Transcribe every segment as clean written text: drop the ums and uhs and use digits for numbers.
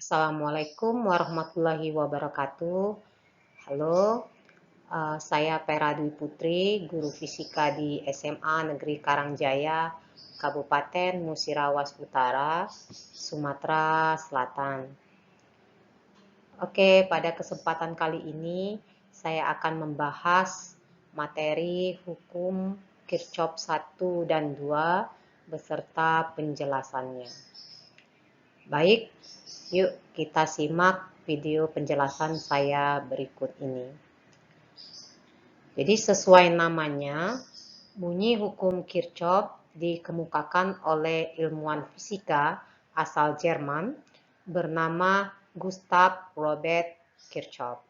Assalamualaikum warahmatullahi wabarakatuh. Halo, saya Pera Dwi Putri, guru fisika di SMA Negeri Karangjaya, Kabupaten Musirawas Utara, Sumatera Selatan. Oke, pada kesempatan kali ini saya akan membahas materi hukum Kirchhoff 1 dan 2 beserta penjelasannya. Baik, yuk kita simak video penjelasan saya berikut ini. Jadi sesuai namanya, bunyi hukum Kirchhoff dikemukakan oleh ilmuwan fisika asal Jerman bernama Gustav Robert Kirchhoff.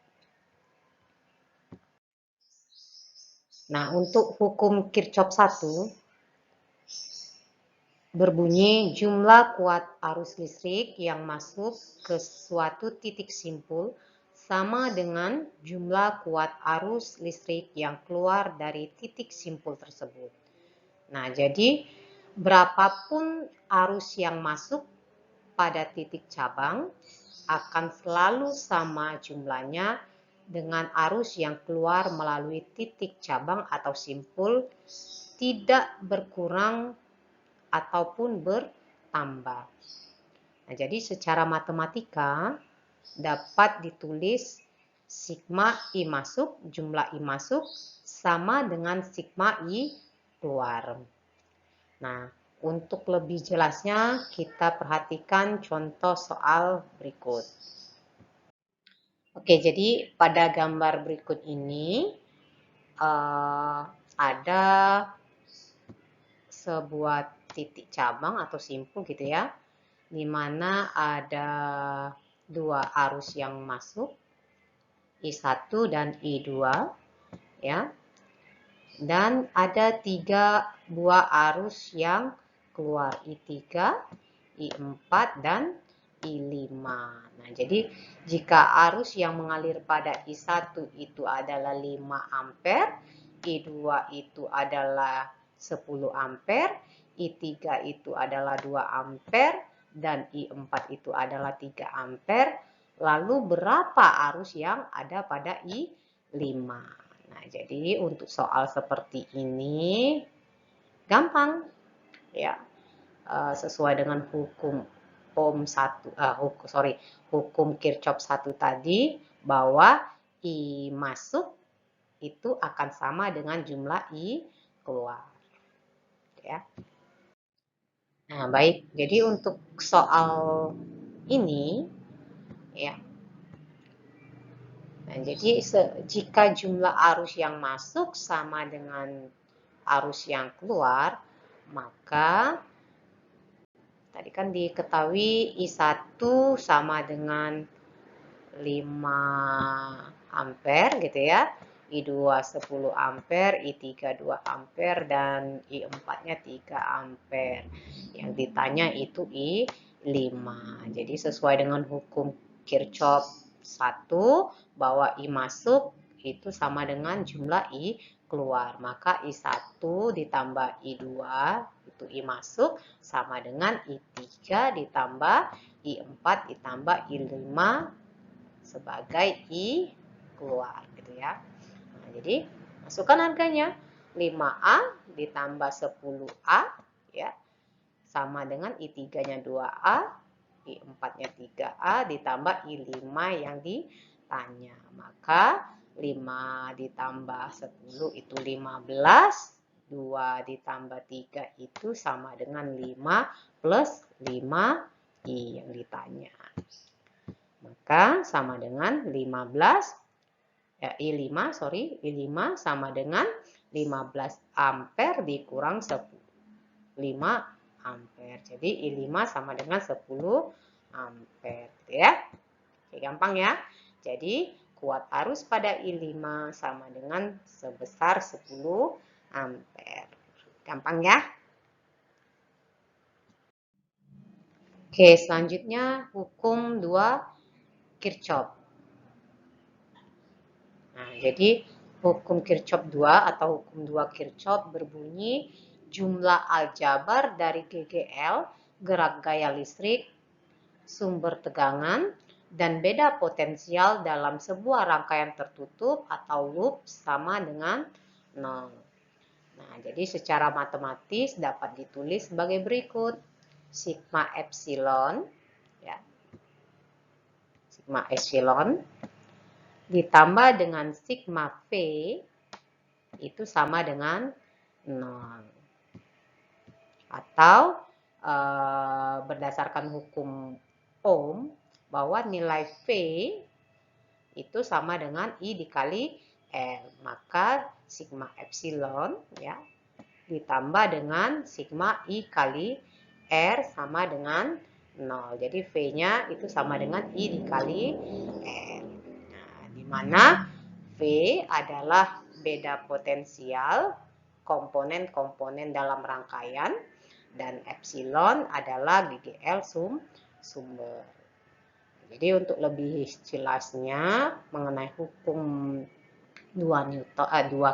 Nah, untuk hukum Kirchhoff 1 berbunyi jumlah kuat arus listrik yang masuk ke suatu titik simpul sama dengan jumlah kuat arus listrik yang keluar dari titik simpul tersebut. Nah, jadi berapapun arus yang masuk pada titik cabang akan selalu sama jumlahnya dengan arus yang keluar melalui titik cabang atau simpul, tidak berkurang ataupun bertambah. Nah, jadi secara matematika dapat ditulis sigma I masuk, jumlah I masuk sama dengan sigma I keluar. Nah, untuk lebih jelasnya kita perhatikan contoh soal berikut. Oke, jadi pada gambar berikut ini ada sebuah titik cabang atau simpul gitu ya, di mana ada dua arus yang masuk, I1 dan I2 ya. Dan ada 3 buah arus yang keluar, I3, I4 dan I5. Nah, jadi jika arus yang mengalir pada I1 itu adalah 5 ampere, I2 itu adalah 10 ampere, I3 itu adalah 2 ampere, dan I4 itu adalah 3 ampere. Lalu berapa arus yang ada pada I5? Nah, jadi untuk soal seperti ini gampang ya, sesuai dengan hukum hukum Kirchhoff 1 tadi, bahwa I masuk itu akan sama dengan jumlah I keluar ya. Nah, baik. Jadi untuk soal ini ya. Nah, jadi jika jumlah arus yang masuk sama dengan arus yang keluar, maka tadi kan diketahui I1 sama dengan 5 ampere gitu ya, I2 10 ampere, I3 2 ampere, dan I4-nya 3 ampere. Yang ditanya itu I5. Jadi sesuai dengan hukum Kirchhoff 1 bahwa I masuk itu sama dengan jumlah I keluar. Maka I1 ditambah I2 itu I masuk sama dengan I3 ditambah I4 ditambah I5 sebagai I keluar gitu ya. Nah, jadi masukkan harganya 5A ditambah 10A ya, sama dengan I3-nya 2A, I4-nya 3A ditambah I5 yang ditanya. Maka 5 ditambah 10 itu 15, 2 ditambah 3 itu sama dengan 5 plus 5I yang ditanya. Maka sama dengan 15, I5 sama dengan 15 ampere dikurang 5 ampere. Jadi I5 sama dengan 10 ampere gitu ya. Oke, gampang ya. Jadi kuat arus pada I5 sama dengan sebesar 10 ampere. Gampang ya. Oke, selanjutnya hukum 2 Kirchhoff. Nah, jadi hukum Kirchhoff 2 atau hukum 2 Kirchhoff berbunyi jumlah aljabar dari GGL, gerak gaya listrik, sumber tegangan, dan beda potensial dalam sebuah rangkaian tertutup atau loop sama dengan 0. Nah, jadi secara matematis dapat ditulis sebagai berikut. Sigma epsilon, ya, sigma epsilon ditambah dengan sigma V itu sama dengan 0. Atau berdasarkan hukum Ohm bahwa nilai V itu sama dengan I dikali R. Maka sigma epsilon ya ditambah dengan sigma I kali R sama dengan 0. Jadi V-nya itu sama dengan I dikali R. Nah, di mana V adalah beda potensial komponen-komponen dalam rangkaian dan epsilon adalah GGL sumber. Jadi untuk lebih jelasnya mengenai hukum 2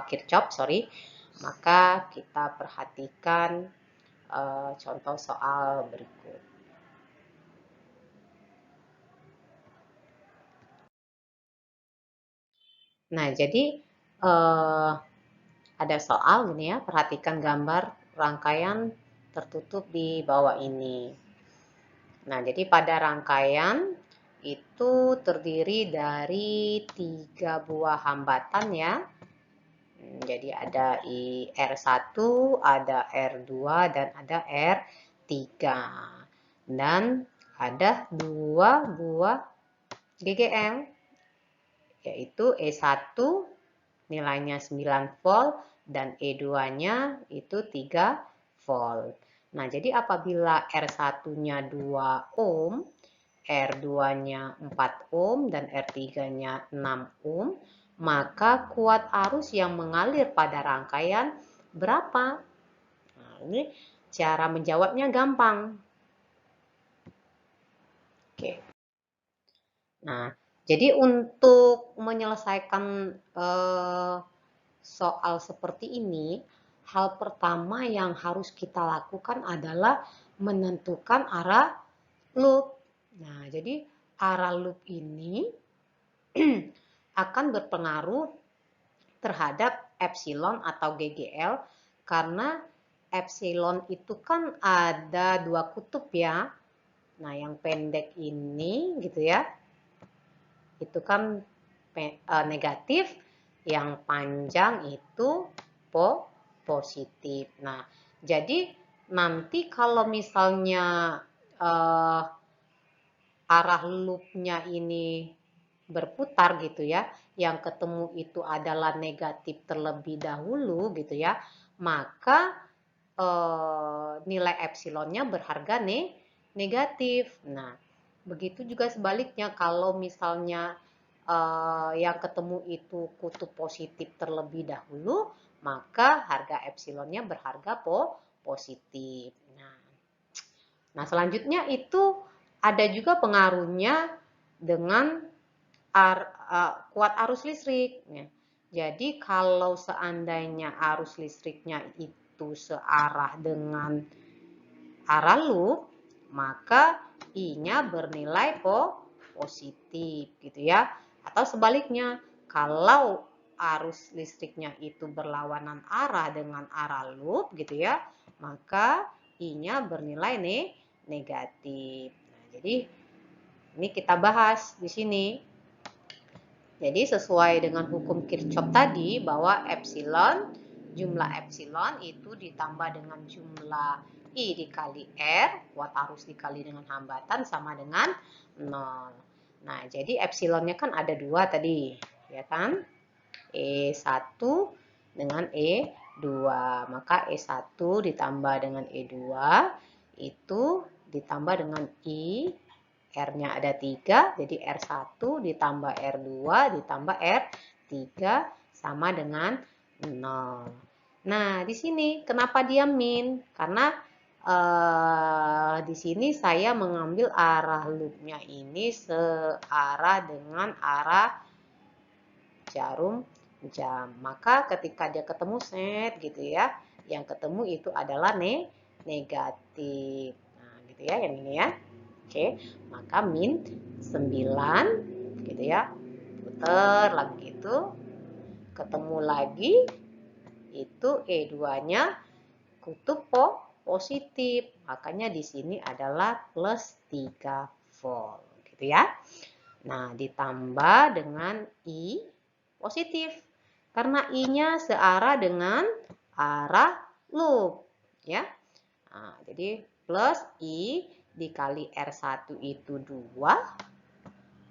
Kirchhoff, maka kita perhatikan contoh soal berikut. Nah, jadi ada soal gini ya, perhatikan gambar rangkaian tertutup di bawah ini. Nah, jadi pada rangkaian itu terdiri dari 3 buah hambatan ya. Jadi ada R1, ada R2, dan ada R3. Dan ada 2 buah GGL, yaitu E1 nilainya 9 volt dan E2-nya itu 3 volt. Nah, jadi apabila R1-nya 2 ohm, R2-nya 4 ohm, dan R3-nya 6 ohm, maka kuat arus yang mengalir pada rangkaian berapa? Nah, ini cara menjawabnya gampang. Oke. Nah, jadi untuk menyelesaikan soal seperti ini, hal pertama yang harus kita lakukan adalah menentukan arah loop. Nah, jadi arah loop ini akan berpengaruh terhadap epsilon atau GGL karena epsilon itu kan ada 2 kutub ya. Nah, yang pendek ini gitu ya, itu kan negatif, yang panjang itu positif. Nah, jadi nanti kalau misalnya arah loopnya ini berputar gitu ya, yang ketemu itu adalah negatif terlebih dahulu gitu ya, maka nilai epsilonnya berharga negatif. Nah, begitu juga sebaliknya kalau misalnya yang ketemu itu kutub positif terlebih dahulu, maka harga epsilonnya berharga positif. Nah, selanjutnya itu ada juga pengaruhnya dengan kuat arus listrik. Jadi kalau seandainya arus listriknya itu searah dengan arah loop, maka I-nya bernilai positif gitu ya. Atau sebaliknya, kalau arus listriknya itu berlawanan arah dengan arah loop gitu ya, maka I-nya bernilai negatif. Nah, jadi ini kita bahas di sini. Jadi sesuai dengan hukum Kirchhoff tadi bahwa jumlah epsilon itu ditambah dengan jumlah I dikali R, kuat arus dikali dengan hambatan sama dengan 0. Nah, jadi epsilonnya kan ada 2 tadi, ya kan? E1 dengan E2. Maka E1 ditambah dengan E2 itu ditambah dengan I, R-nya ada 3, jadi R1 ditambah R2 ditambah R3 sama dengan 0. Nah, di sini kenapa dia min? Karena di sini saya mengambil arah loopnya ini searah dengan arah jarum jam. Maka ketika dia ketemu set gitu ya, yang ketemu itu adalah negatif. Nah, gitu ya, yang ini ya. Oke, maka min 9 gitu ya. Putar lagi gitu. Ketemu lagi itu E2-nya kutub positif. Makanya di sini adalah plus 3 volt gitu ya. Nah, ditambah dengan I positif. Karena I-nya searah dengan arah loop ya. Nah, jadi plus I dikali R1 itu 2,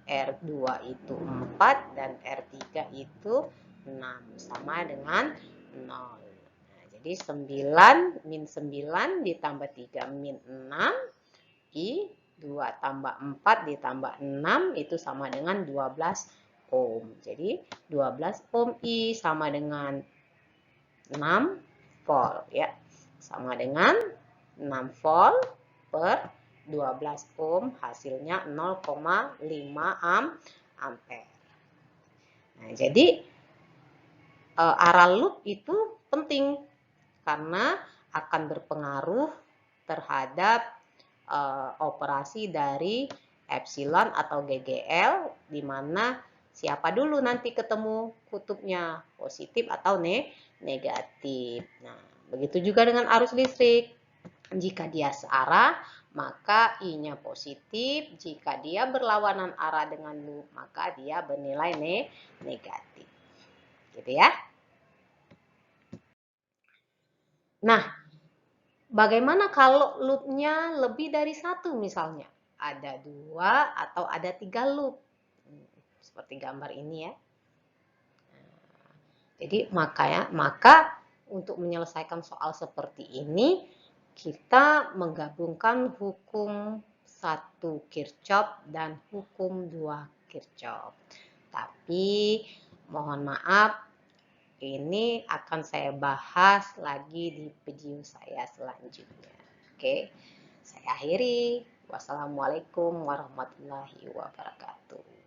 R2 itu 4, dan R3 itu 6. Sama dengan 0. Nah, jadi 9, min 9 ditambah 3 min 6, I 2 tambah 4 ditambah 6 itu sama dengan 12 ohm. Jadi 12 ohm I sama dengan 6 volt ya. Sama dengan 6 volt per 12 ohm, hasilnya 0,5 ampere. Nah, jadi arah loop itu penting karena akan berpengaruh terhadap operasi dari epsilon atau GGL, di mana siapa dulu nanti ketemu kutubnya, positif atau negatif. Nah, begitu juga dengan arus listrik. Jika dia searah, maka I-nya positif. Jika dia berlawanan arah dengan loop, maka dia bernilai negatif. Gitu ya. Nah, bagaimana kalau loopnya lebih dari satu misalnya? Ada 2 atau ada 3 loop. Seperti gambar ini ya. Jadi maka untuk menyelesaikan soal seperti ini, kita menggabungkan hukum 1 Kirchhoff dan hukum 2 Kirchhoff. Tapi mohon maaf, ini akan saya bahas lagi di video saya selanjutnya. Oke, saya akhiri. Wassalamualaikum warahmatullahi wabarakatuh.